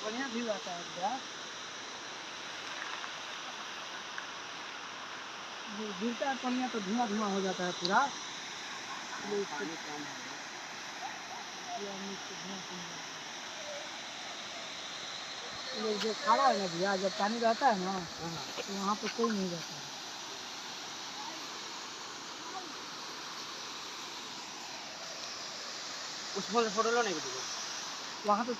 बढ़िया व्यू आता है भैया। गिरता है पनिया तो धुआं धुआं हो जाता है पूरा। पानी कम है लोग जो खड़ा है ना भैया, जब पानी रहता है ना तो वहाँ पे कोई नहीं रहता है। उस फोन से फोटो लो नहीं वहाँ पे